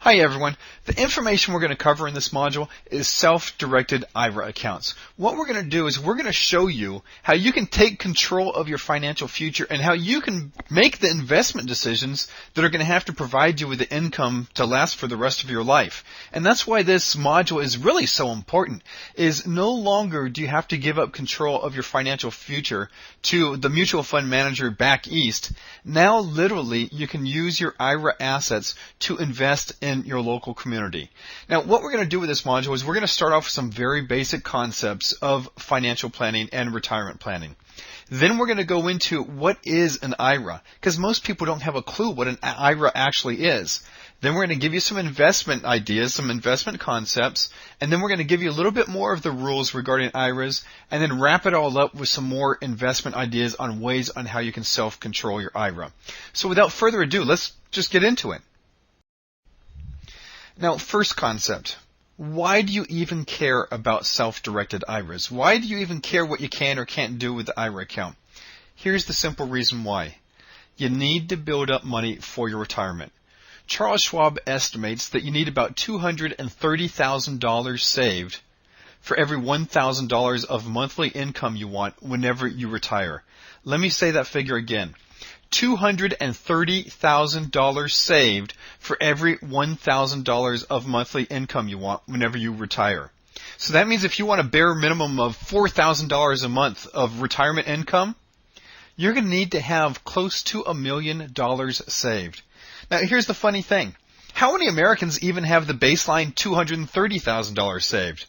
Hi everyone. The information we're going to cover in this module is self-directed IRA accounts. What we're going to do is we're going to show you how you can take control of your financial future and how you can make the investment decisions that are going to have to provide you with the income to last for the rest of your life. And that's why this module is really so important, is no longer do you have to give up control of your financial future to the mutual fund manager back east. Now literally you can use your IRA assets to invest in your local community. Now, what we're going to do with this module is we're going to start off with some very basic concepts of financial planning and retirement planning. Then we're going to go into what is an IRA, because most people don't have a clue what an IRA actually is. Then we're going to give you some investment ideas, some investment concepts, and then we're going to give you a little bit more of the rules regarding IRAs, and then wrap it all up with some more investment ideas on ways on how you can self-control your IRA. So without further ado, let's just get into it. Now, first concept, why do you even care about self-directed IRAs? Why do you even care what you can or can't do with the IRA account? Here's the simple reason why. You need to build up money for your retirement. Charles Schwab estimates that you need about $230,000 saved for every $1,000 of monthly income you want whenever you retire. Let me say that figure again. $230,000 saved for every $1,000 of monthly income you want whenever you retire. So that means if you want a bare minimum of $4,000 a month of retirement income, you're going to need to have close to $1 million saved. Now here's the funny thing. How many Americans even have the baseline $230,000 saved?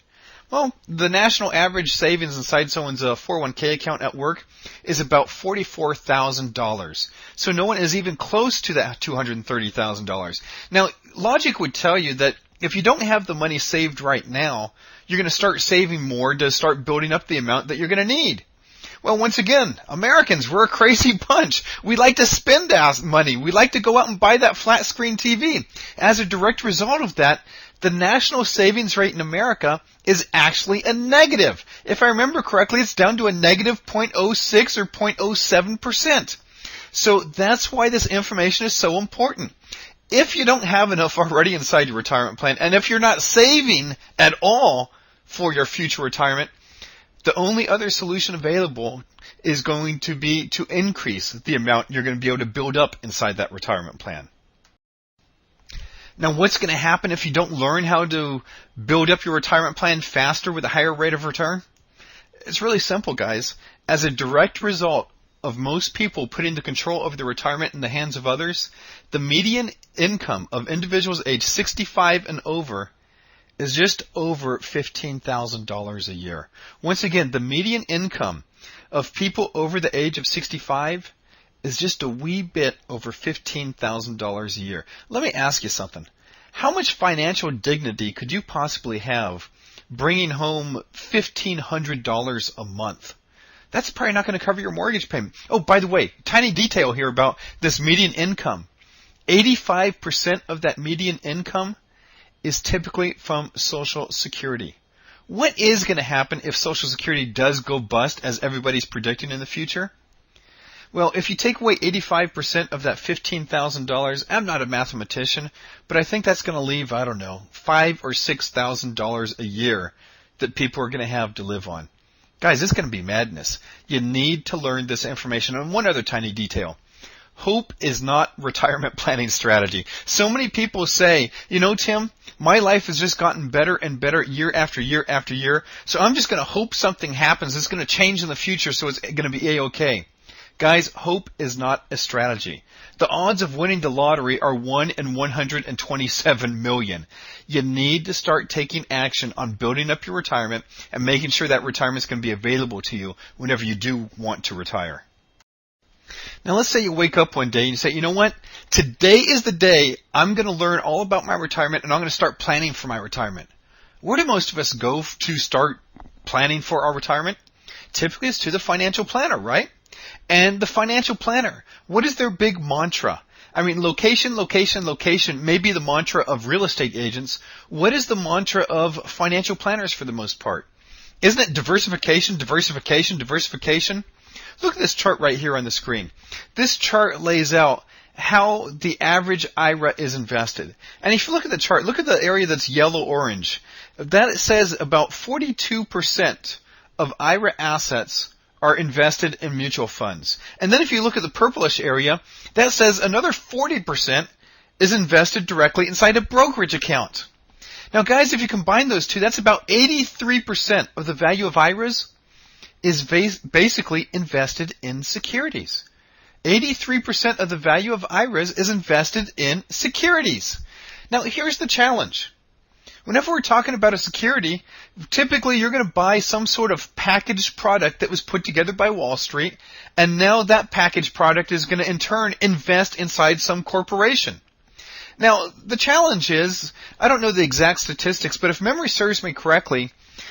Well, the national average savings inside someone's 401k account at work is about $44,000. So no one is even close to that $230,000. Now, logic would tell you that if you don't have the money saved right now, you're going to start saving more to start building up the amount that you're going to need. Well, once again, Americans, we're a crazy bunch. We like to spend money. We like to go out and buy that flat screen TV. As a direct result of that, the national savings rate in America is actually a negative. If I remember correctly, it's down to a negative 0.06 or 0.07%. So that's why this information is so important. If you don't have enough already inside your retirement plan, and if you're not saving at all for your future retirement, the only other solution available is going to be to increase the amount you're going to be able to build up inside that retirement plan. Now, what's going to happen if you don't learn how to build up your retirement plan faster with a higher rate of return? It's really simple, guys. As a direct result of most people putting the control over their retirement in the hands of others, the median income of individuals age 65 and over is just over $15,000 a year. Once again, the median income of people over the age of 65 is just a wee bit over $15,000 a year. Let me ask you something. How much financial dignity could you possibly have bringing home $1,500 a month? That's probably not going to cover your mortgage payment. Oh, by the way, tiny detail here about this median income. 85% of that median income is typically from Social Security. What is going to happen if Social Security does go bust, as everybody's predicting in the future? Well, if you take away 85% of that $15,000, I'm not a mathematician, but I think that's going to leave, I don't know, $5,000 or $6,000 a year that people are going to have to live on. Guys, it's going to be madness. You need to learn this information. And one other tiny detail. Hope is not retirement planning strategy. So many people say, you know, Tim, my life has just gotten better and better year after year after year, so I'm just going to hope something happens. It's going to change in the future, so it's going to be A-okay. Guys, hope is not a strategy. The odds of winning the lottery are 1 in 127 million. You need to start taking action on building up your retirement and making sure that retirement is going to be available to you whenever you do want to retire. Now let's say you wake up one day and you say, you know what? Today is the day I'm going to learn all about my retirement and I'm going to start planning for my retirement. Where do most of us go to start planning for our retirement? Typically it's to the financial planner, right? And the financial planner, what is their big mantra? I mean, location, location, location may be the mantra of real estate agents. What is the mantra of financial planners for the most part? Isn't it diversification, diversification, diversification? Look at this chart right here on the screen. This chart lays out how the average IRA is invested. And if you look at the chart, look at the area that's yellow-orange. That says about 42% of IRA assets are invested in mutual funds. And then if you look at the purplish area, that says another 40% is invested directly inside a brokerage account. Now guys, if you combine those two, that's about 83% of the value of IRAs is basically invested in securities. 83% of the value of IRAs is invested in securities. Now here's the challenge. Whenever we're talking about a security, typically you're going to buy some sort of packaged product that was put together by Wall Street, and now that packaged product is going to in turn invest inside some corporation. Now, the challenge is, I don't know the exact statistics, but if memory serves me correctly,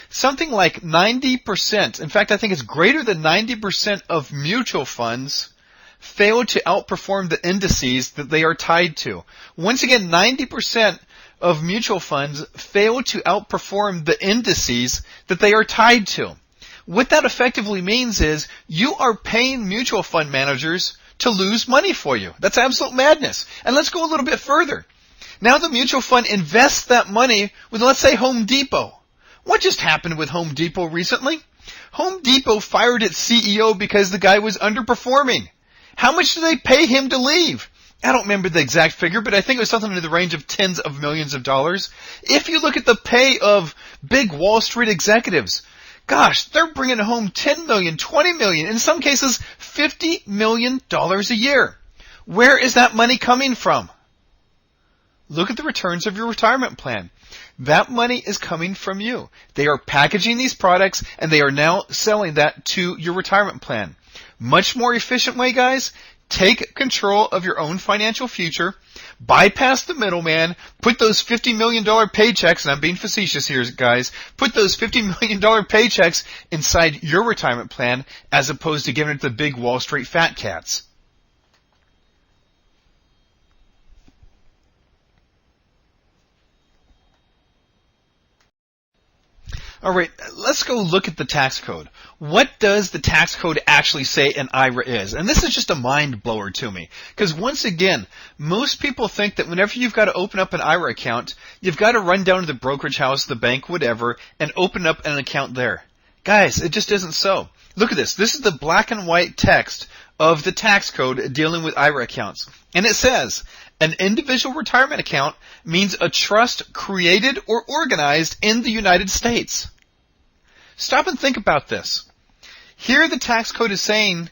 something like 90%, in fact I think it's greater than 90% of mutual funds fail to outperform the indices that they are tied to. Once again, 90% of mutual funds fail to outperform the indices that they are tied to. What that effectively means is you are paying mutual fund managers to lose money for you. That's absolute madness. And let's go a little bit further. Now the mutual fund invests that money with, let's say, Home Depot. What just happened with Home Depot recently? Home Depot fired its CEO because the guy was underperforming. How much did they pay him to leave? I don't remember the exact figure, but I think it was something in the range of tens of millions of dollars. If you look at the pay of big Wall Street executives, gosh, they're bringing home $10 million, $20 million, in some cases $50 million a year. Where is that money coming from? Look at the returns of your retirement plan. That money is coming from you. They are packaging these products and they are now selling that to your retirement plan. Much more efficient way, guys. Take control of your own financial future, bypass the middleman, put those $50 million paychecks, and I'm being facetious here, guys, put those $50 million paychecks inside your retirement plan as opposed to giving it to the big Wall Street fat cats. All right, let's go look at the tax code. What does the tax code actually say an IRA is? And this is just a mind blower to me. Because once again, most people think that whenever you've got to open up an IRA account, you've got to run down to the brokerage house, the bank, whatever, and open up an account there. Guys, it just isn't so. Look at this. This is the black and white text of the tax code dealing with IRA accounts. And it says, an individual retirement account means a trust created or organized in the United States. Stop and think about this. Here the tax code is saying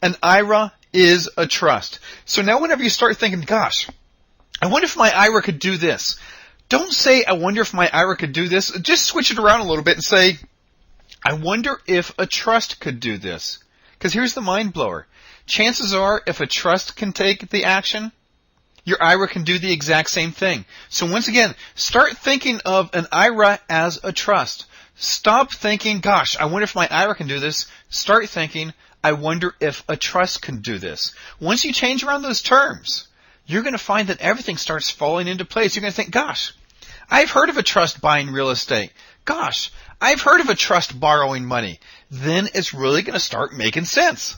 an IRA is a trust. So now whenever you start thinking, gosh, I wonder if my IRA could do this. Don't say, I wonder if my IRA could do this. Just switch it around a little bit and say, I wonder if a trust could do this. Because here's the mind blower. Chances are, if a trust can take the action, your IRA can do the exact same thing. So once again, start thinking of an IRA as a trust. Stop thinking, gosh, I wonder if my IRA can do this. Start thinking, I wonder if a trust can do this. Once you change around those terms, you're going to find that everything starts falling into place. You're going to think, gosh, I've heard of a trust buying real estate. Gosh, I've heard of a trust borrowing money. Then it's really going to start making sense.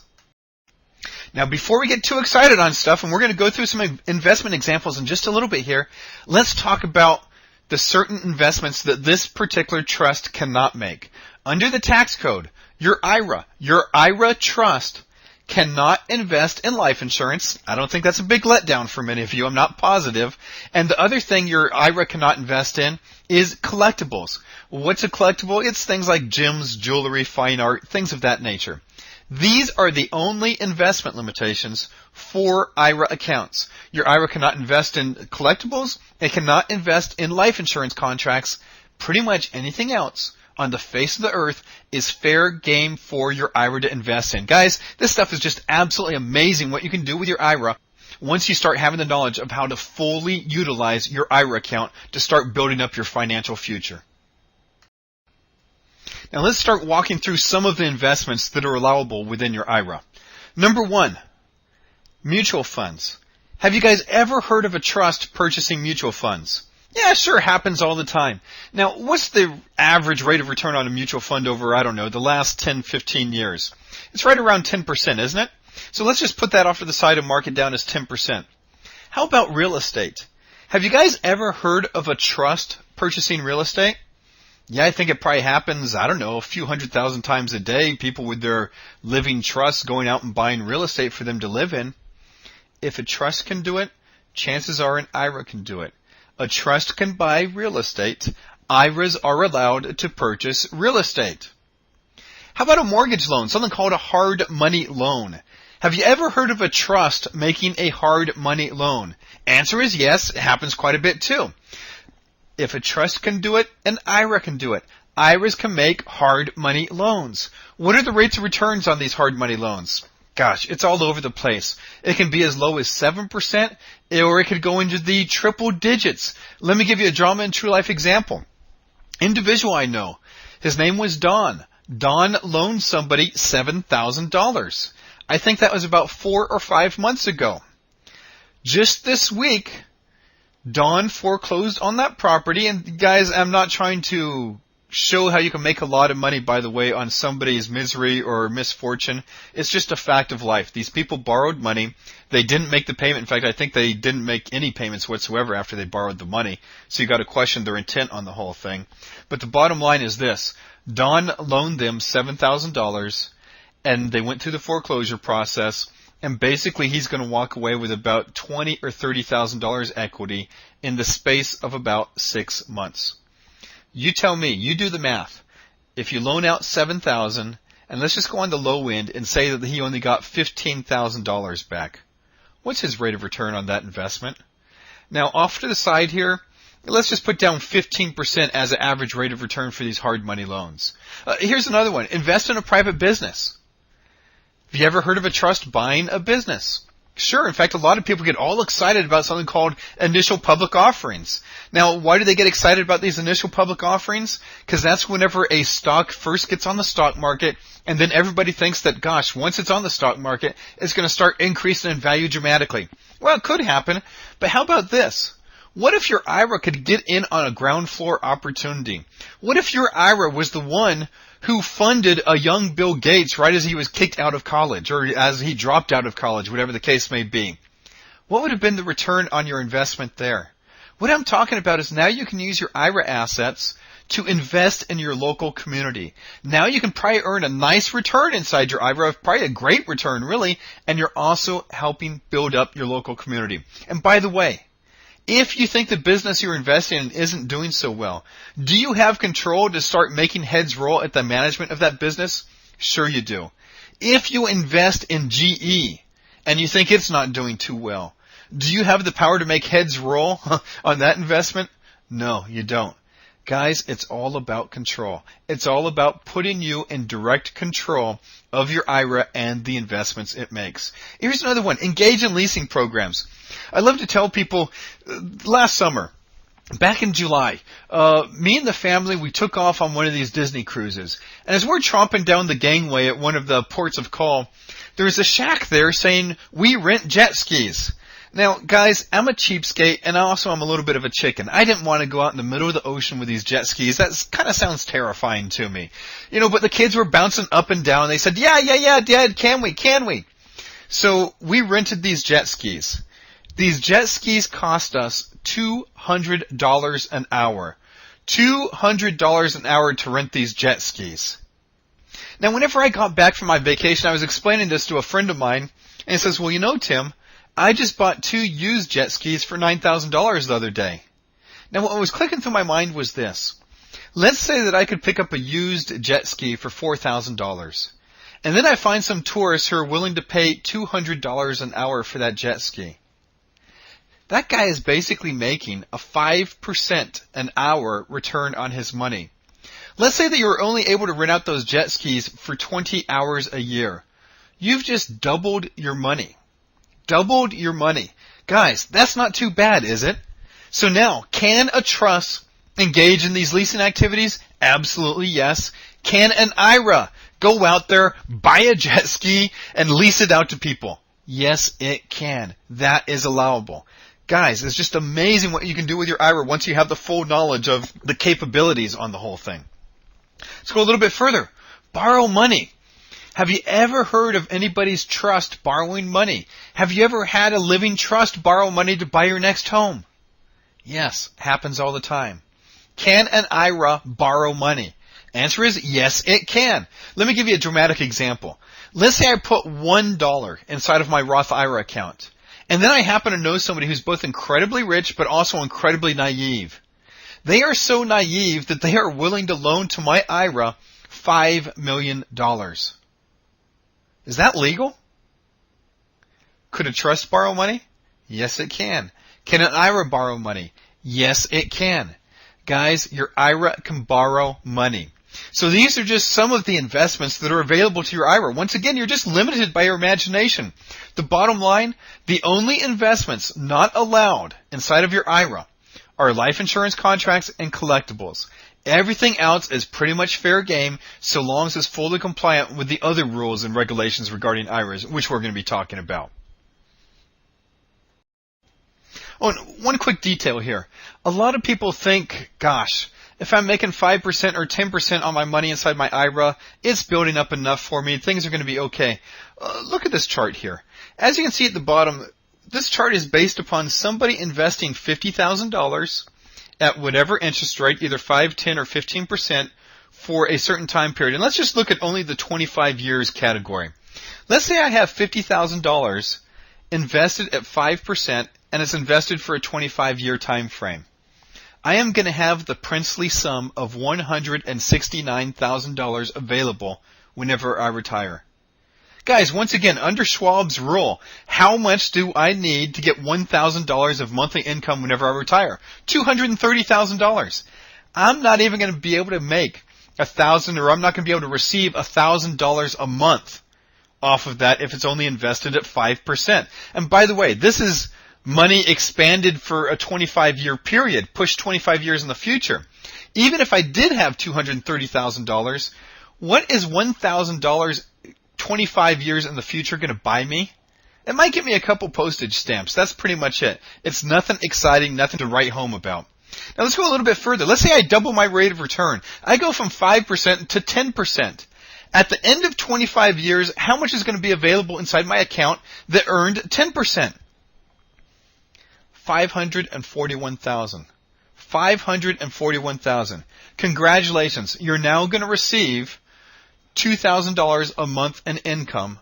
Now, before we get too excited on stuff, and we're going to go through some investment examples in just a little bit here, let's talk about the certain investments that this particular trust cannot make. Under the tax code, your IRA trust cannot invest in life insurance. I don't think that's a big letdown for many of you. I'm not positive. And the other thing your IRA cannot invest in is collectibles. What's a collectible? It's things like gems, jewelry, fine art, things of that nature. These are the only investment limitations for IRA accounts. Your IRA cannot invest in collectibles. It cannot invest in life insurance contracts. Pretty much anything else on the face of the earth is fair game for your IRA to invest in. Guys, this stuff is just absolutely amazing what you can do with your IRA once you start having the knowledge of how to fully utilize your IRA account to start building up your financial future. Now let's start walking through some of the investments that are allowable within your IRA. Number one, mutual funds. Have you guys ever heard of a trust purchasing mutual funds? Yeah, sure, happens all the time. Now, what's the average rate of return on a mutual fund over, I don't know, the last 10, 15 years? It's right around 10%, isn't it? So let's just put that off to the side and mark it down as 10%. How about real estate? Have you guys ever heard of a trust purchasing real estate? Yeah, I think it probably happens, I don't know, a few 100,000 times a day. People with their living trusts going out and buying real estate for them to live in. If a trust can do it, chances are an IRA can do it. A trust can buy real estate. IRAs are allowed to purchase real estate. How about a mortgage loan, something called a hard money loan? Have you ever heard of a trust making a hard money loan? Answer is yes, it happens quite a bit too. If a trust can do it, an IRA can do it. IRAs can make hard money loans. What are the rates of returns on these hard money loans? Gosh, it's all over the place. It can be as low as 7%, or it could go into the triple digits. Let me give you a drama and true life example. Individual I know, his name was Don. Don loaned somebody $7,000. I think that was about 4 or 5 months ago. Just this week, Don foreclosed on that property. And guys, I'm not trying to show how you can make a lot of money, by the way, on somebody's misery or misfortune. It's just a fact of life. These people borrowed money. They didn't make the payment. In fact, I think they didn't make any payments whatsoever after they borrowed the money. So you got to question their intent on the whole thing. But the bottom line is this. Don loaned them $7,000 and they went through the foreclosure process. And basically, he's going to walk away with about $20,000 or $30,000 equity in the space of about 6 months. You tell me, you do the math. If you loan out $7,000, and let's just go on the low end and say that he only got $15,000 back. What's his rate of return on that investment? Now, off to the side here, let's just put down 15% as an average rate of return for these hard money loans. Here's another one. Invest in a private business. Have you ever heard of a trust buying a business? Sure. In fact, a lot of people get all excited about something called initial public offerings. Now, why do they get excited about these initial public offerings? Because that's whenever a stock first gets on the stock market, and then everybody thinks that, gosh, once it's on the stock market, it's going to start increasing in value dramatically. Well, it could happen, but how about this? What if your IRA could get in on a ground floor opportunity? What if your IRA was the one who funded a young Bill Gates right as he was kicked out of college or as he dropped out of college, whatever the case may be? What would have been the return on your investment there? What I'm talking about is now you can use your IRA assets to invest in your local community. Now you can probably earn a nice return inside your IRA, probably a great return really, and you're also helping build up your local community. And by the way, if you think the business you're investing in isn't doing so well, do you have control to start making heads roll at the management of that business? Sure you do. If you invest in GE and you think it's not doing too well, do you have the power to make heads roll on that investment? No, you don't. Guys, it's all about control. It's all about putting you in direct control of your IRA and the investments it makes. Here's another one. Engage in leasing programs. I love to tell people, last summer, back in July, me and the family, we took off on one of these Disney cruises. And as we're tromping down the gangway at one of the ports of call, there's a shack there saying, "We rent jet skis." Now, guys, I'm a cheapskate, and also I'm a little bit of a chicken. I didn't want to go out in the middle of the ocean with these jet skis. That kind of sounds terrifying to me. But the kids were bouncing up and down. They said, yeah, Dad, can we? So we rented these jet skis. These jet skis cost us $200 an hour. $200 an hour to rent these jet skis. Now, whenever I got back from my vacation, I was explaining this to a friend of mine, and he says, well, Tim, I just bought 2 used jet skis for $9,000 the other day. Now, what was clicking through my mind was this. Let's say that I could pick up a used jet ski for $4,000. And then I find some tourists who are willing to pay $200 an hour for that jet ski. That guy is basically making a 5% an hour return on his money. Let's say that you were only able to rent out those jet skis for 20 hours a year. You've just doubled your money. Doubled your money. Guys, that's not too bad, is it? So now, can a trust engage in these leasing activities? Absolutely yes. Can an IRA go out there, buy a jet ski, and lease it out to people? Yes, it can. That is allowable. Guys, it's just amazing what you can do with your IRA once you have the full knowledge of the capabilities on the whole thing. Let's go a little bit further. Borrow money. Have you ever heard of anybody's trust borrowing money? Have you ever had a living trust borrow money to buy your next home? Yes, happens all the time. Can an IRA borrow money? Answer is yes, it can. Let me give you a dramatic example. Let's say I put $1 inside of my Roth IRA account, and then I happen to know somebody who's both incredibly rich but also incredibly naive. They are so naive that they are willing to loan to my IRA $5 million. Is that legal? Could a trust borrow money? Yes, it can. Can an IRA borrow money? Yes, it can. Guys, your IRA can borrow money. So these are just some of the investments that are available to your IRA. Once again, you're just limited by your imagination. The bottom line, the only investments not allowed inside of your IRA are life insurance contracts and collectibles. Everything else is pretty much fair game so long as it's fully compliant with the other rules and regulations regarding IRAs, which we're going to be talking about. Oh, and one quick detail here. A lot of people think, gosh, if I'm making 5% or 10% on my money inside my IRA, it's building up enough for me. Things are going to be okay. Look at this chart here. As you can see at the bottom, this chart is based upon somebody investing $50,000 at whatever interest rate, either 5, 10, or 15% for a certain time period. And let's just look at only the 25 years category. Let's say I have $50,000 invested at 5% and it's invested for a 25-year time frame. I am going to have the princely sum of $169,000 available whenever I retire. Guys, once again, under Schwab's rule, how much do I need to get $1,000 of monthly income whenever I retire? $230,000. I'm not even going to be able to make $1,000, or I'm not going to be able to receive $1,000 a month off of that if it's only invested at 5%. And by the way, this is money expanded for a 25-year period, pushed 25 years in the future. Even if I did have $230,000, what is $1,000 25 years in the future going to buy me? It might get me a couple postage stamps. That's pretty much it. It's nothing exciting, nothing to write home about. Now let's go a little bit further. Let's say I double my rate of return. I go from 5% to 10%. At the end of 25 years, how much is going to be available inside my account that earned 10%? $541,000. $541,000. Congratulations. You're now going to receive $2,000 a month in income.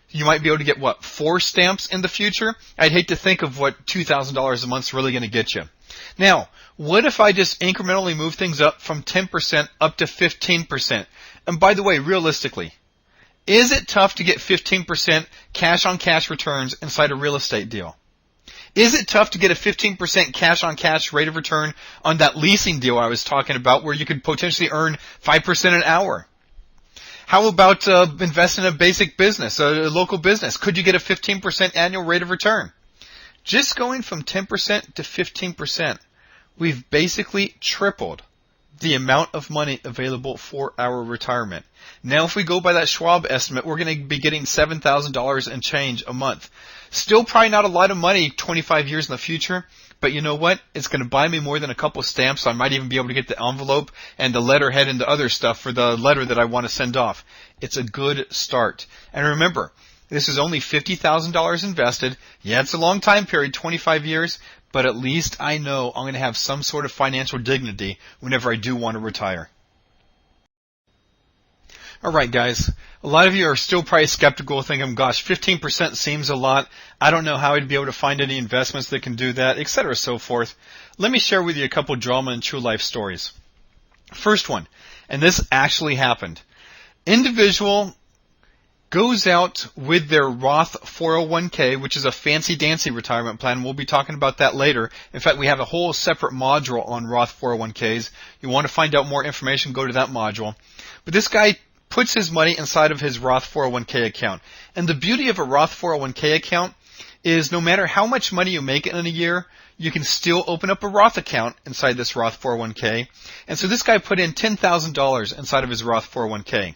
You might be able to get, 4 stamps in the future? I'd hate to think of what $2,000 a month is really going to get you. Now, what if I just incrementally move things up from 10% up to 15%? And by the way, realistically, is it tough to get 15% cash-on-cash returns inside a real estate deal? Is it tough to get a 15% cash-on-cash rate of return on that leasing deal I was talking about where you could potentially earn 5% an hour? How about invest in a basic business, a local business? Could you get a 15% annual rate of return? Just going from 10% to 15%, we've basically tripled the amount of money available for our retirement. Now, if we go by that Schwab estimate, we're going to be getting $7,000 and change a month. Still probably not a lot of money 25 years in the future, but you know what? It's going to buy me more than a couple stamps. So I might even be able to get the envelope and the letterhead and the other stuff for the letter that I want to send off. It's a good start. And remember, this is only $50,000 invested. Yeah, it's a long time period, 25 years, but at least I know I'm going to have some sort of financial dignity whenever I do want to retire. All right, guys. A lot of you are still probably skeptical, thinking, gosh, 15% seems a lot. I don't know how I'd be able to find any investments that can do that, etc., so forth. Let me share with you a couple drama and true life stories. First one, and this actually happened. Individual goes out with their Roth 401k, which is a fancy-dancy retirement plan. We'll be talking about that later. In fact, we have a whole separate module on Roth 401ks. You want to find out more information, go to that module. But this guy puts his money inside of his Roth 401k account. And the beauty of a Roth 401k account is no matter how much money you make in a year, you can still open up a Roth account inside this Roth 401k. And so this guy put in $10,000 inside of his Roth 401k.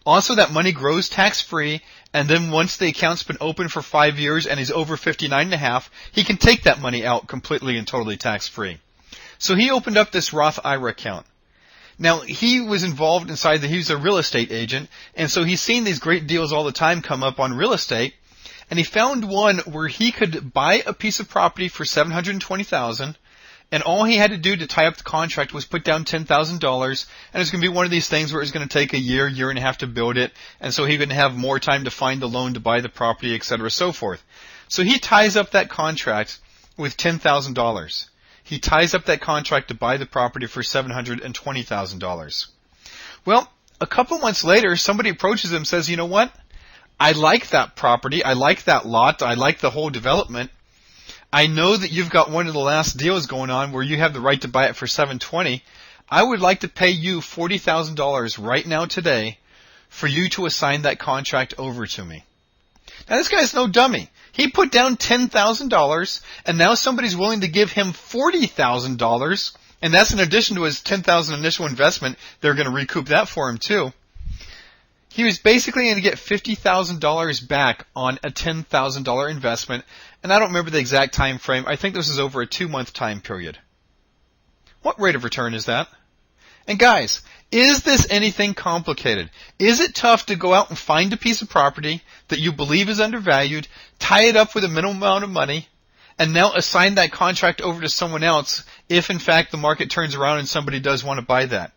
Also, that money grows tax-free, and then once the account's been open for 5 years and he's over 59 and a half, he can take that money out completely and totally tax-free. So he opened up this Roth IRA account. Now, he was involved inside he was a real estate agent, and so he's seen these great deals all the time come up on real estate, and he found one where he could buy a piece of property for $720,000, and all he had to do to tie up the contract was put down $10,000, and it's going to be one of these things where it's going to take a year, year and a half to build it, and so he's going to have more time to find the loan to buy the property, etc., so forth. So he ties up that contract with $10,000. He ties up that contract to buy the property for $720,000. Well, a couple months later, somebody approaches him and says, you know what? I like that property. I like that lot. I like the whole development. I know that you've got one of the last deals going on where you have the right to buy it for $720,000. I would like to pay you $40,000 right now today for you to assign that contract over to me. Now, this guy's no dummy. He put down $10,000, and now somebody's willing to give him $40,000, and that's in addition to his $10,000 initial investment. They're going to recoup that for him, too. He was basically going to get $50,000 back on a $10,000 investment, and I don't remember the exact time frame. I think this is over a 2-month time period. What rate of return is that? And guys, is this anything complicated? Is it tough to go out and find a piece of property that you believe is undervalued, tie it up with a minimum amount of money, and now assign that contract over to someone else if in fact the market turns around and somebody does want to buy that?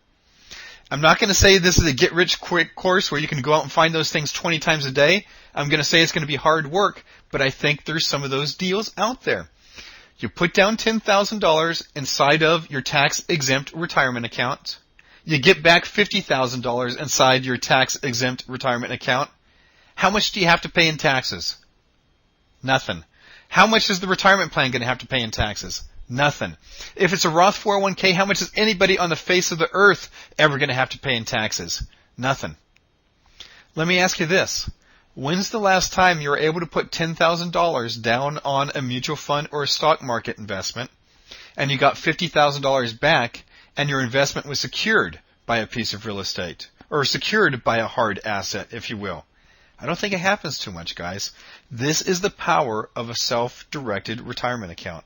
I'm not going to say this is a get-rich-quick course where you can go out and find those things 20 times a day. I'm going to say it's going to be hard work, but I think there's some of those deals out there. You put down $10,000 inside of your tax-exempt retirement account. You get back $50,000 inside your tax-exempt retirement account. How much do you have to pay in taxes? Nothing. How much is the retirement plan going to have to pay in taxes? Nothing. If it's a Roth 401k, how much is anybody on the face of the earth ever going to have to pay in taxes? Nothing. Let me ask you this. When's the last time you were able to put $10,000 down on a mutual fund or a stock market investment, and you got $50,000 back, and your investment was secured by a piece of real estate, or secured by a hard asset, if you will? I don't think it happens too much, guys. This is the power of a self-directed retirement account.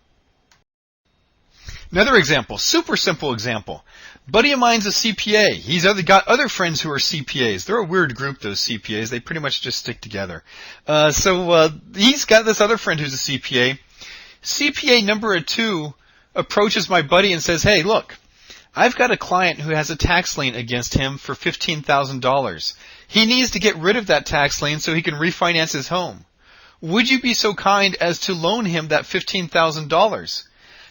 Another example, super simple example. Buddy of mine's a CPA. He's got other friends who are CPAs. They're a weird group, those CPAs. They pretty much just stick together. So he's got this other friend who's a CPA. CPA number 2 approaches my buddy and says, hey, look, I've got a client who has a tax lien against him for $15,000. He needs to get rid of that tax lien so he can refinance his home. Would you be so kind as to loan him that $15,000?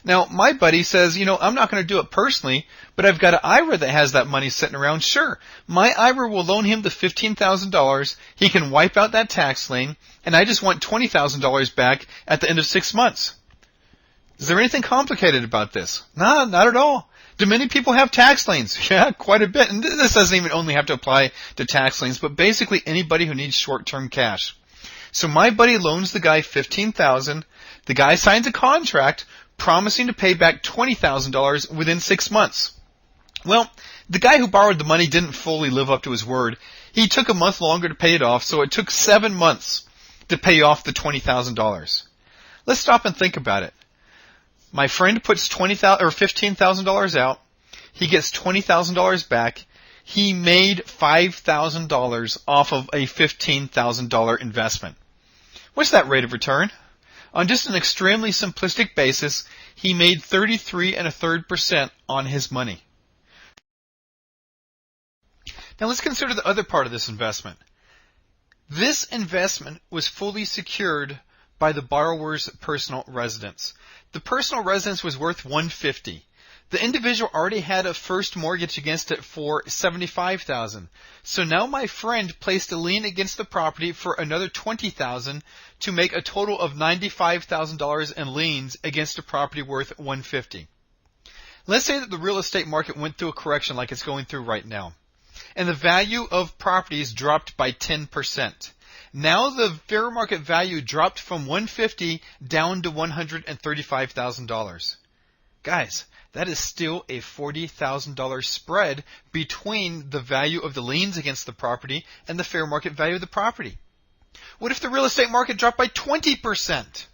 Now, my buddy says, I'm not going to do it personally, but I've got an IRA that has that money sitting around. Sure, my IRA will loan him the $15,000. He can wipe out that tax lien, and I just want $20,000 back at the end of 6 months. Is there anything complicated about this? No, not at all. Do many people have tax liens? Yeah, quite a bit. And this doesn't even only have to apply to tax liens, but basically anybody who needs short-term cash. So my buddy loans the guy $15,000. The guy signs a contract promising to pay back $20,000 within 6 months. Well, the guy who borrowed the money didn't fully live up to his word. He took a month longer to pay it off, so it took 7 months to pay off the $20,000. Let's stop and think about it. My friend puts $15,000 out. He gets $20,000 back. He made $5,000 off of a $15,000 investment. What's that rate of return? On just an extremely simplistic basis, he made 33.33% on his money. Now let's consider the other part of this investment. This investment was fully secured by the borrower's personal residence. The personal residence was worth $150,000. The individual already had a first mortgage against it for $75,000. So now my friend placed a lien against the property for another $20,000 to make a total of $95,000 in liens against a property worth $150,000. Let's say that the real estate market went through a correction like it's going through right now, and the value of properties dropped by 10%. Now the fair market value dropped from $150,000 down to $135,000. Guys, that is still a $40,000 spread between the value of the liens against the property and the fair market value of the property. What if the real estate market dropped by 20%?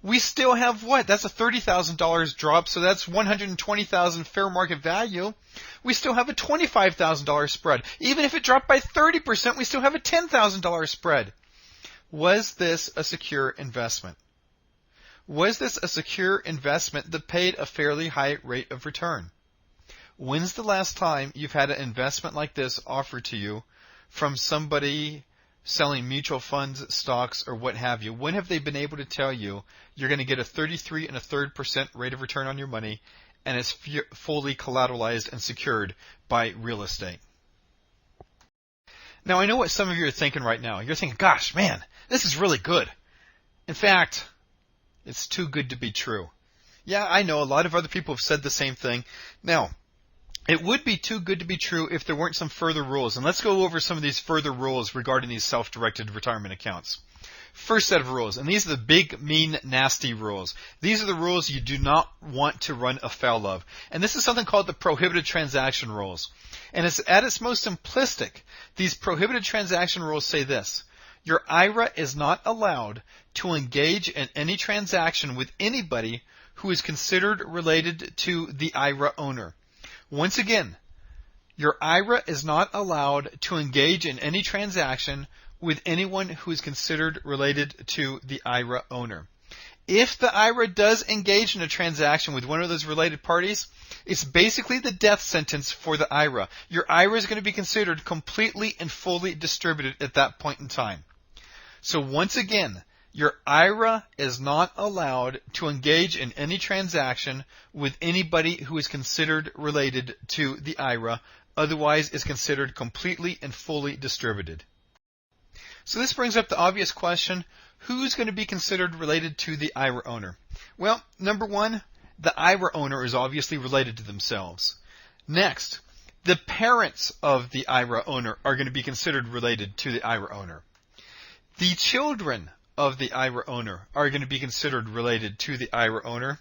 we still have what? That's a $30,000 drop, so that's $120,000 fair market value. We still have a $25,000 spread. Even if it dropped by 30%, we still have a $10,000 spread. Was this a secure investment? Was this a secure investment that paid a fairly high rate of return? When's the last time you've had an investment like this offered to you from somebody selling mutual funds, stocks, or what have you? When have they been able to tell you you're going to get a 33.33% rate of return on your money, and it's fully collateralized and secured by real estate? Now, I know what some of you are thinking right now. You're thinking, gosh, man, this is really good. In fact, it's too good to be true. Yeah, I know a lot of other people have said the same thing. Now, it would be too good to be true if there weren't some further rules. And let's go over some of these further rules regarding these self-directed retirement accounts. First set of rules, and these are the big, mean, nasty rules. These are the rules you do not want to run afoul of. And this is something called the prohibited transaction rules. And it's at its most simplistic. These prohibited transaction rules say this: your IRA is not allowed to engage in any transaction with anybody who is considered related to the IRA owner. Once again, your IRA is not allowed to engage in any transaction with anyone who is considered related to the IRA owner. If the IRA does engage in a transaction with one of those related parties, it's basically the death sentence for the IRA. Your IRA is going to be considered completely and fully distributed at that point in time. So once again, your IRA is not allowed to engage in any transaction with anybody who is considered related to the IRA, otherwise is considered completely and fully distributed. So this brings up the obvious question: who's going to be considered related to the IRA owner? Well, number one, the IRA owner is obviously related to themselves. Next, the parents of the IRA owner are going to be considered related to the IRA owner. The children of the IRA owner are going to be considered related to the IRA owner.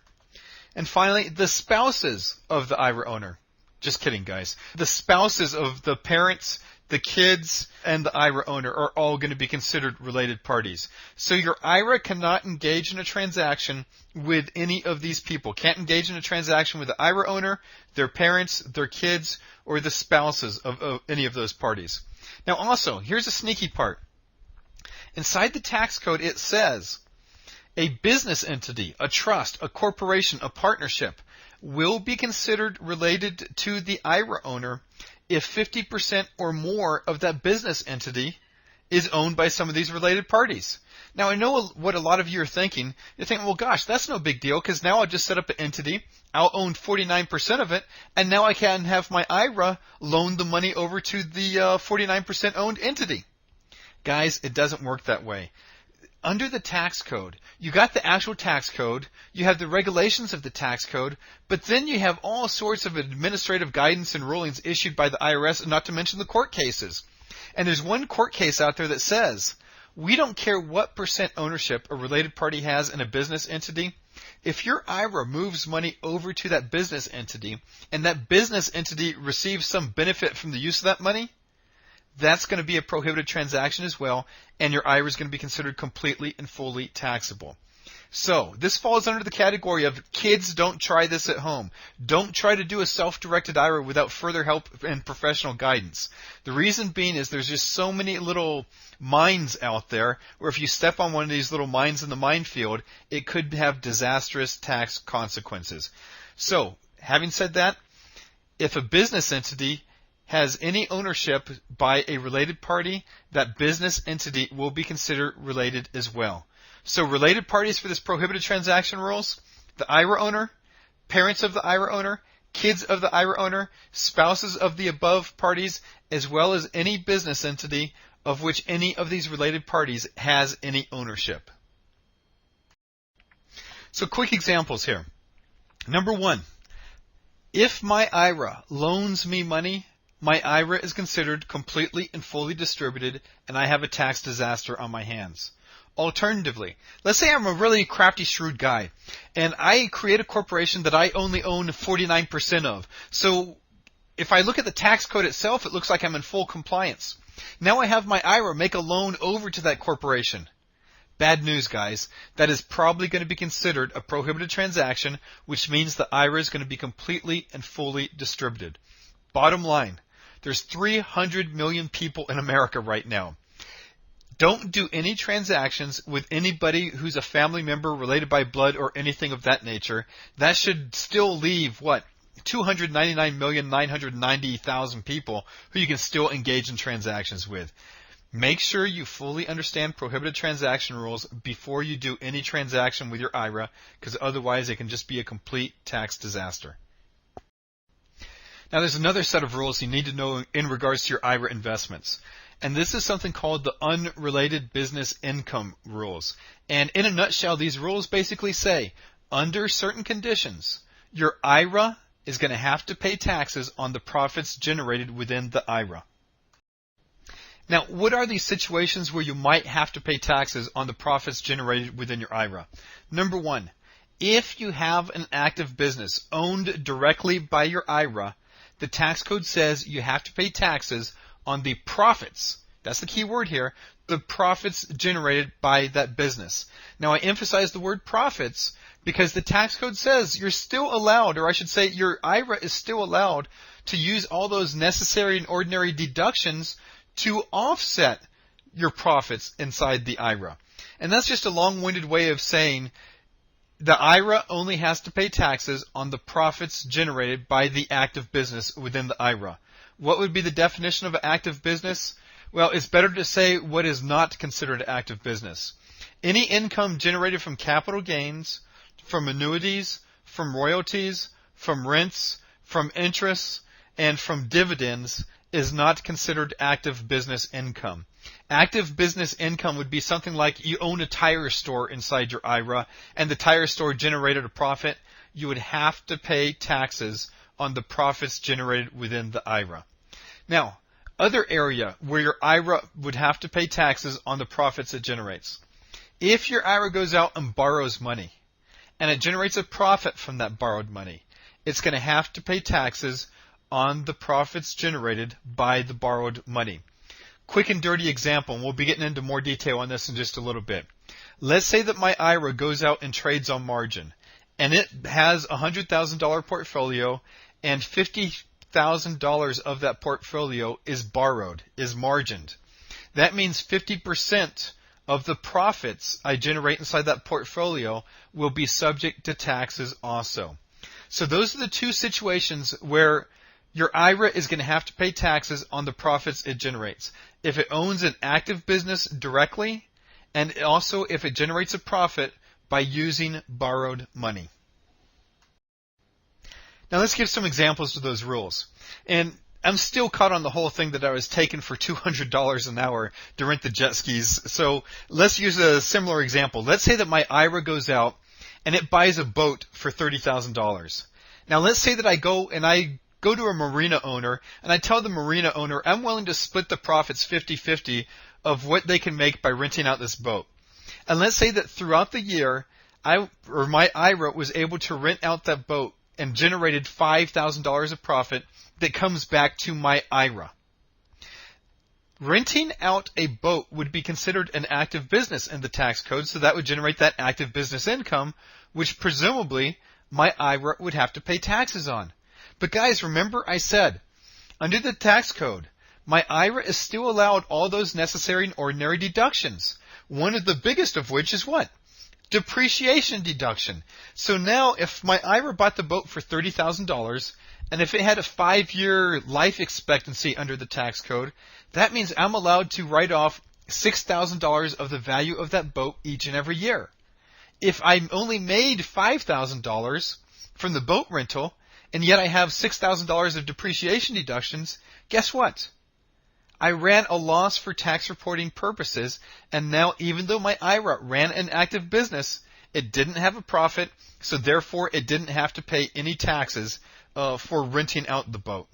And finally, the spouses of the IRA owner. Just kidding, guys. The spouses of the parents, the kids, and the IRA owner are all going to be considered related parties. So your IRA cannot engage in a transaction with any of these people. Can't engage in a transaction with the IRA owner, their parents, their kids, or the spouses of any of those parties. Now also, here's a sneaky part. Inside the tax code, it says a business entity, a trust, a corporation, a partnership will be considered related to the IRA owner if 50% or more of that business entity is owned by some of these related parties. Now, I know what a lot of you are thinking. You're thinking, well, gosh, that's no big deal, because now I'll just set up an entity, I'll own 49% of it, and now I can have my IRA loan the money over to the 49% owned entity. Guys, it doesn't work that way. Under the tax code, you got the actual tax code, you have the regulations of the tax code, but then you have all sorts of administrative guidance and rulings issued by the IRS, not to mention the court cases. And there's one court case out there that says, we don't care what percent ownership a related party has in a business entity. If your IRA moves money over to that business entity, and that business entity receives some benefit from the use of that money, that's going to be a prohibited transaction as well, and your IRA is going to be considered completely and fully taxable. So this falls under the category of kids, don't try this at home. Don't try to do a self-directed IRA without further help and professional guidance. The reason being is there's just so many little mines out there where if you step on one of these little mines in the minefield, it could have disastrous tax consequences. So having said that, if a business entity has any ownership by a related party, that business entity will be considered related as well. So related parties for this prohibited transaction rules: the IRA owner, parents of the IRA owner, kids of the IRA owner, spouses of the above parties, as well as any business entity of which any of these related parties has any ownership. So quick examples here. Number one, if my IRA loans me money, my IRA is considered completely and fully distributed, and I have a tax disaster on my hands. Alternatively, let's say I'm a really crafty, shrewd guy, and I create a corporation that I only own 49% of. So if I look at the tax code itself, it looks like I'm in full compliance. Now I have my IRA make a loan over to that corporation. Bad news, guys. That is probably going to be considered a prohibited transaction, which means the IRA is going to be completely and fully distributed. Bottom line, there's 300 million people in America right now. Don't do any transactions with anybody who's a family member related by blood or anything of that nature. That should still leave, 299,990,000 people who you can still engage in transactions with. Make sure you fully understand prohibited transaction rules before you do any transaction with your IRA, because otherwise it can just be a complete tax disaster. Now there's another set of rules you need to know in regards to your IRA investments. And this is something called the unrelated business income rules. And in a nutshell, these rules basically say, under certain conditions, your IRA is going to have to pay taxes on the profits generated within the IRA. Now, what are these situations where you might have to pay taxes on the profits generated within your IRA? Number one, if you have an active business owned directly by your IRA, the tax code says you have to pay taxes on the profits. That's the key word here, the profits generated by that business. Now, I emphasize the word profits because the tax code says you're still allowed, or I should say your IRA is still allowed to use all those necessary and ordinary deductions to offset your profits inside the IRA. And that's just a long-winded way of saying the IRA only has to pay taxes on the profits generated by the active business within the IRA. What would be the definition of an active business? Well, it's better to say what is not considered active business. Any income generated from capital gains, from annuities, from royalties, from rents, from interests, and from dividends is not considered active business income. Active business income would be something like you own a tire store inside your IRA and the tire store generated a profit. You would have to pay taxes on the profits generated within the IRA. Now, other area where your IRA would have to pay taxes on the profits it generates. If your IRA goes out and borrows money and it generates a profit from that borrowed money, it's going to have to pay taxes on the profits generated by the borrowed money. Quick and dirty example, and we'll be getting into more detail on this in just a little bit. Let's say that my IRA goes out and trades on margin, and it has a $100,000 portfolio, and $50,000 of that portfolio is borrowed, is margined. That means 50% of the profits I generate inside that portfolio will be subject to taxes also. So those are the two situations where your IRA is going to have to pay taxes on the profits it generates. If it owns an active business directly, and also if it generates a profit by using borrowed money. Now let's give some examples to those rules. And I'm still caught on the whole thing that I was taken for $200 an hour to rent the jet skis. So let's use a similar example. Let's say that my IRA goes out and it buys a boat for $30,000. Now let's say that I go to a marina owner and I tell the marina owner I'm willing to split the profits 50-50 of what they can make by renting out this boat. And let's say that throughout the year, my IRA was able to rent out that boat and generated $5,000 of profit that comes back to my IRA. Renting out a boat would be considered an active business in the tax code, so that would generate that active business income, which presumably my IRA would have to pay taxes on. But guys, remember I said, under the tax code, my IRA is still allowed all those necessary and ordinary deductions. One of the biggest of which is what? Depreciation deduction. So now if my IRA bought the boat for $30,000, and if it had a 5-year life expectancy under the tax code, that means I'm allowed to write off $6,000 of the value of that boat each and every year. If I only made $5,000 from the boat rental, and yet I have $6,000 of depreciation deductions, guess what? I ran a loss for tax reporting purposes, and now even though my IRA ran an active business, it didn't have a profit, so therefore it didn't have to pay any taxes for renting out the boat.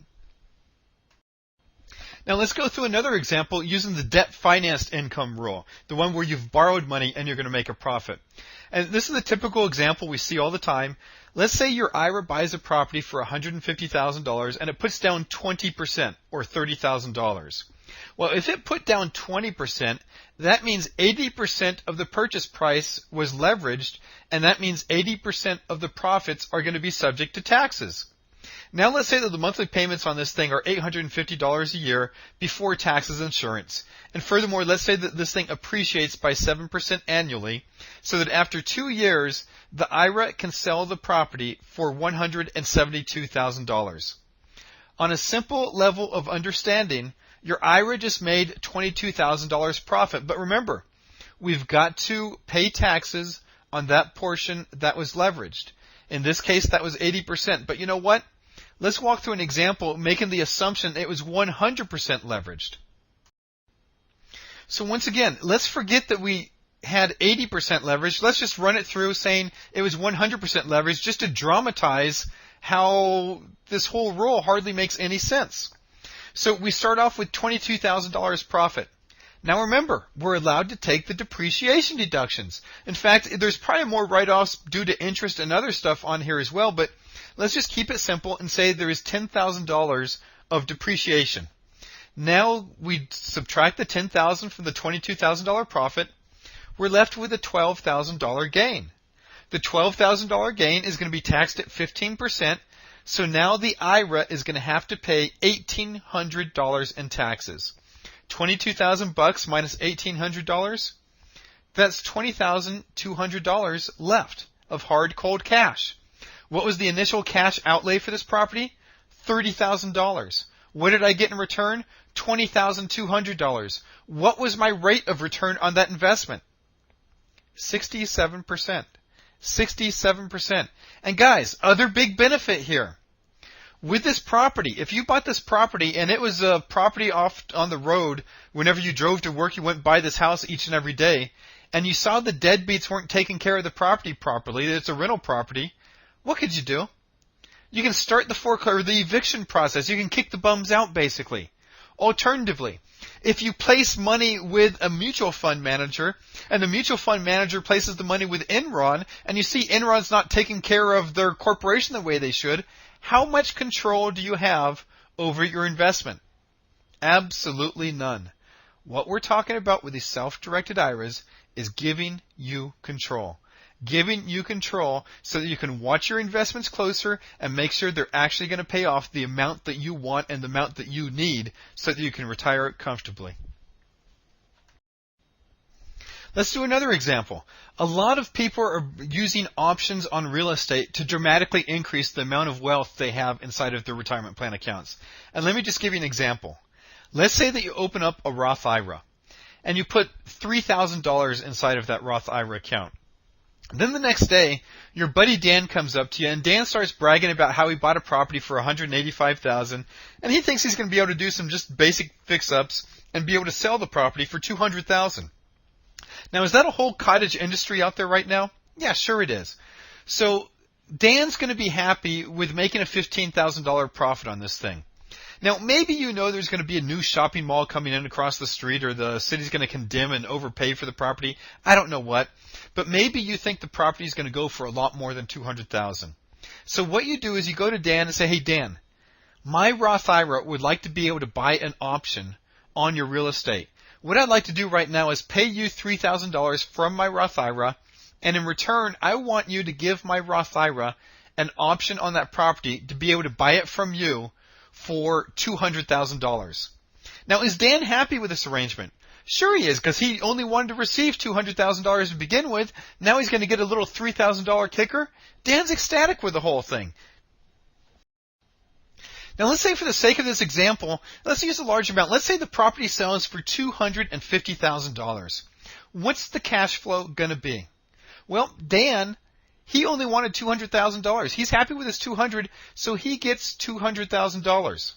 Now let's go through another example using the debt financed income rule, the one where you've borrowed money and you're going to make a profit. And this is a typical example we see all the time. Let's say your IRA buys a property for $150,000 and it puts down 20% or $30,000. Well, if it put down 20%, that means 80% of the purchase price was leveraged, and that means 80% of the profits are going to be subject to taxes. Now let's say that the monthly payments on this thing are $850 a year before taxes and insurance. And furthermore, let's say that this thing appreciates by 7% annually, so that after 2 years, the IRA can sell the property for $172,000. On a simple level of understanding, your IRA just made $22,000 profit. But remember, we've got to pay taxes on that portion that was leveraged. In this case, that was 80%. But you know what? Let's walk through an example making the assumption it was 100% leveraged. So once again, let's forget that we had 80% leverage. Let's just run it through saying it was 100% leverage just to dramatize how this whole rule hardly makes any sense. So we start off with $22,000 profit. Now remember, we're allowed to take the depreciation deductions. In fact, there's probably more write-offs due to interest and other stuff on here as well, but let's just keep it simple and say there is $10,000 of depreciation. Now we subtract the $10,000 from the $22,000 profit. We're left with a $12,000 gain. The $12,000 gain is going to be taxed at 15%. So now the IRA is going to have to pay $1,800 in taxes. $22,000 minus $1,800, that's $20,200 left of hard cold cash. What was the initial cash outlay for this property? $30,000. What did I get in return? $20,200. What was my rate of return on that investment? 67%. 67%. And guys, other big benefit here. With this property, if you bought this property and it was a property off on the road, whenever you drove to work, you went by this house each and every day, and you saw the deadbeats weren't taking care of the property properly, it's a rental property, what could you do? You can start the the eviction process. You can kick the bums out, basically. Alternatively, if you place money with a mutual fund manager, and the mutual fund manager places the money with Enron, and you see Enron's not taking care of their corporation the way they should, how much control do you have over your investment? Absolutely none. What we're talking about with these self-directed IRAs is giving you control. Giving you control so that you can watch your investments closer and make sure they're actually going to pay off the amount that you want and the amount that you need so that you can retire comfortably. Let's do another example. A lot of people are using options on real estate to dramatically increase the amount of wealth they have inside of their retirement plan accounts. And let me just give you an example. Let's say that you open up a Roth IRA and you put $3,000 inside of that Roth IRA account. Then the next day, your buddy Dan comes up to you, and Dan starts bragging about how he bought a property for $185,000, and he thinks he's going to be able to do some just basic fix-ups and be able to sell the property for $200,000. Now, is that a whole cottage industry out there right now? Yeah, sure it is. So Dan's going to be happy with making a $15,000 profit on this thing. Now, maybe you know there's going to be a new shopping mall coming in across the street, or the city's going to condemn and overpay for the property. I don't know what. But maybe you think the property is going to go for a lot more than $200,000. So what you do is you go to Dan and say, hey, Dan, my Roth IRA would like to be able to buy an option on your real estate. What I'd like to do right now is pay you $3,000 from my Roth IRA, and in return, I want you to give my Roth IRA an option on that property to be able to buy it from you for $200,000. Now, is Dan happy with this arrangement? Sure he is, because he only wanted to receive $200,000 to begin with. Now he's going to get a little $3,000 kicker. Dan's ecstatic with the whole thing. Now let's say for the sake of this example, let's use a large amount. Let's say the property sells for $250,000. What's the cash flow going to be? Well, Dan, he only wanted $200,000. He's happy with his $200,000, so he gets $200,000.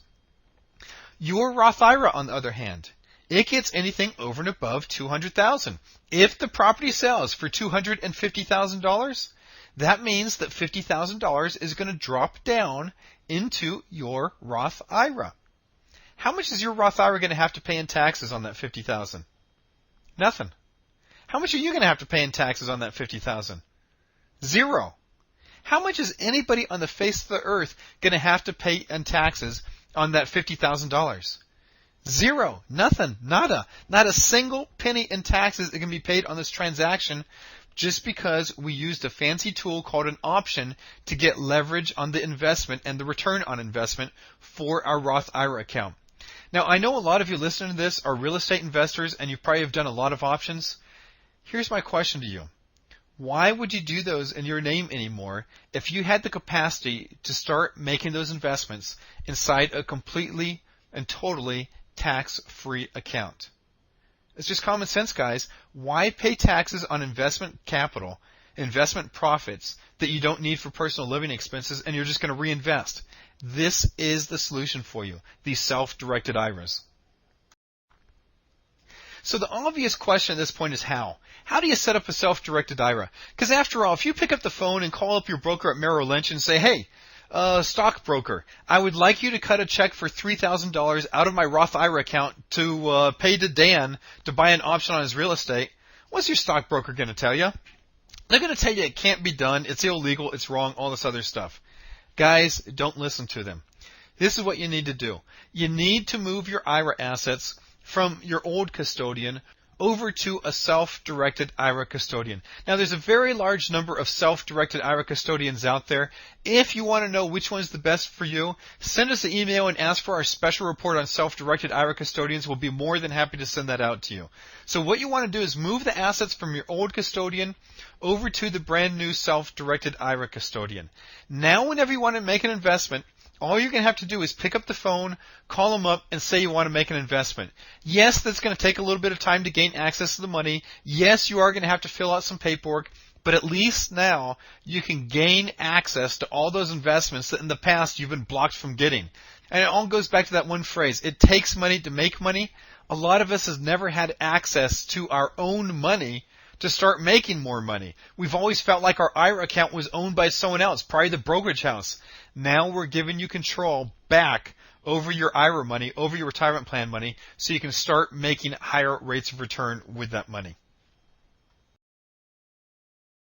Your Roth IRA, on the other hand, it gets anything over and above $200,000. If the property sells for $250,000, that means that $50,000 is going to drop down into your Roth IRA. How much is your Roth IRA going to have to pay in taxes on that $50,000? Nothing. How much are you going to have to pay in taxes on that $50,000? Zero. How much is anybody on the face of the earth going to have to pay in taxes on that $50,000? Zero. Nothing. Nada. Not a single penny in taxes that can be paid on this transaction just because we used a fancy tool called an option to get leverage on the investment and the return on investment for our Roth IRA account. Now, I know a lot of you listening to this are real estate investors and you probably have done a lot of options. Here's my question to you. Why would you do those in your name anymore if you had the capacity to start making those investments inside a completely and totally tax-free account? It's just common sense, guys. Why pay taxes on investment capital, investment profits that you don't need for personal living expenses and you're just going to reinvest? This is the solution for you, these self-directed IRAs. So the obvious question at this point is how? How do you set up a self-directed IRA? Because after all, if you pick up the phone and call up your broker at Merrill Lynch and say, hey, stockbroker, I would like you to cut a check for $3,000 out of my Roth IRA account to pay to Dan to buy an option on his real estate, what's your stockbroker going to tell you? They're going to tell you it can't be done, it's illegal, it's wrong, all this other stuff. Guys, don't listen to them. This is what you need to do. You need to move your IRA assets from your old custodian over to a self-directed IRA custodian. Now, there's a very large number of self-directed IRA custodians out there. If you want to know which one's the best for you, send us an email and ask for our special report on self-directed IRA custodians. We'll be more than happy to send that out to you. So what you want to do is move the assets from your old custodian over to the brand new self-directed IRA custodian. Now, whenever you want to make an investment, all you're going to have to do is pick up the phone, call them up, and say you want to make an investment. Yes, that's going to take a little bit of time to gain access to the money. Yes, you are going to have to fill out some paperwork, but at least now you can gain access to all those investments that in the past you've been blocked from getting. And it all goes back to that one phrase, it takes money to make money. A lot of us has never had access to our own money to start making more money. We've always felt like our IRA account was owned by someone else, probably the brokerage house. Now we're giving you control back over your IRA money, over your retirement plan money, so you can start making higher rates of return with that money.